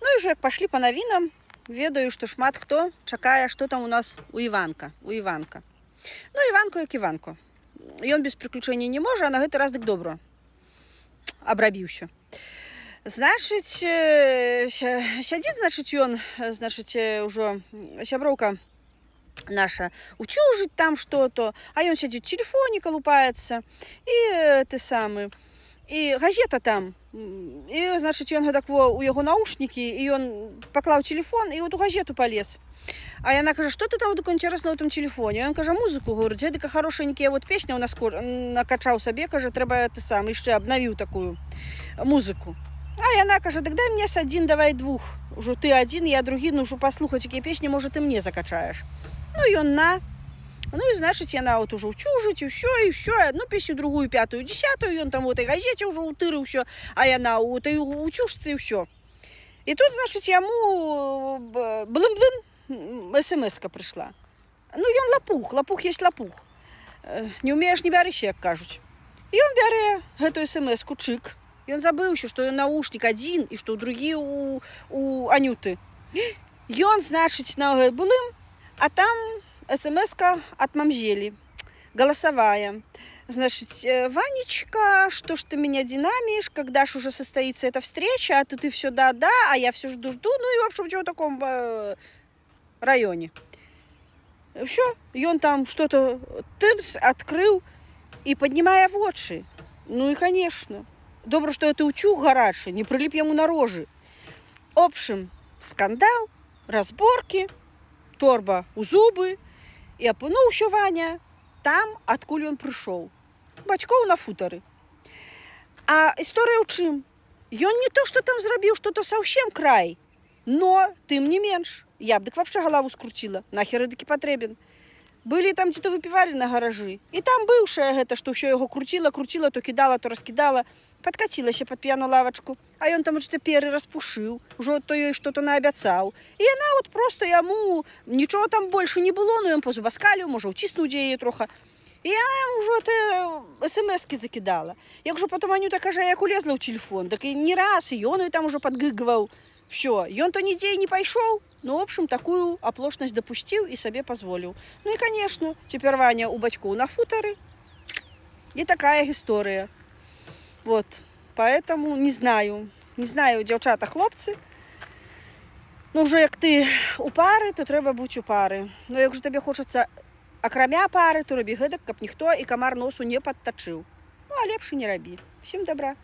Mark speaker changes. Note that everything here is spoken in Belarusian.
Speaker 1: Ну і ўжо як пашлі па навінам, ведаю, што шмат хто чакае, што там у нас у Іванка. Ну, Іванко як Іванко. Ён без прыключэнняў не можа, а на гэты раз дык добра абрабіўся. Значыць, сядзіць, значыць, ён, значыць, ужо сяброўка наша уцюжыць там што-то, а ён сядзіць у тэлефоне, калупаецца, і ты самы, і газета там, і, значыць, ён гэтак у яго наушнікі, і ён паклаў тэлефон, і вот у газету палез. А яна кажа, што ты там такое інтарэснае ў тым тэлефоне? Ён кажа, музыку, говорить, гэтака хорошенькая вот песня у нас накачаў сабе, кажа, трэба ты сам, яшчэ абнавіў такую музыку. А яна кажа, дык дай мне адзін, давай двух. Ужо ты адзін, я другі, ну ўжо паслухаць, якія песні, можа, ты мне закачаеш. Ну, ён на. Ну, і, значыць, яна вот ужо ўцюжыць, і ўсё, адну песню, другую, пятую, десятую, ён там у этой газеце ўжо ўтырыў ўсё, а яна у этой уцюжцы і ўсё. І тут, значыць, яму блым-блым смс-ка прыйшла. Ну, ён лапух есть лапух. Не ўмееш, не бярыся, як кажуць. І ён бярэ гэтую смс-ку, чык. Ён забыўся, што ён наушнік адзін і што другі у Анюты. Ён, значыць, на былым, а там смс-ка от мамзели, голосовая. Значит, Ванечка, что ж ты меня динамишь, когда ж уже состоится эта встреча, а ты все да-да, а я все жду. Ну и, в общем, в таком районе. Все, и он там что-то открыл и поднимая в очи. Ну и, конечно, добро, что это утюг горячий, не прилип ему на рожи. В общем, скандал, разборки, торба у зубы, і апынуўся Ваня там, адкуль ён прыйшоў. Бацькоў на футары. А історыя ў чым? Ён не то, што там зрабіў, што то саўсем край, но тым не менш. Я б дык вообще галаву скруціла. Нахер дыкі патрэбен. Былі там, дзе то выпівалі на гаражы. І там быўшая гэта, што ўсё яго круціла, то кідала, то раскідала. Падкацілася пад п'яну лавачку, а ён там што перы распушыў, ужо то ёй што-то наабяцаў. І яна вот просто яму нічого там больше не было, но ён позубаскаліў, можа, уціснуў дзе яе троха. І яна яму ўжо смс-кі закідала. Як жа потом Анюта кажа, як улезла ў телефон, так і не раз, і ён там ужо падгыгваў. Все, ён то нідзе і не пайшоў, ну, в общем, такую аплошнасць дапусціў і сабе пазволіў. Ну і, конечно, цяпер Ваня у бацькоў на футары. І такая гісторыя. Вот, поэтому не знаю, дзяўчата, хлопцы. Ну, ўжо як ты у пары, то трэба быць у пары. Ну, як жа табе хочацца акрамя пары, то рабі гэтак, каб ніхто і камар носу не падтачыў. Ну, а лепш і не рабі. Всім добра.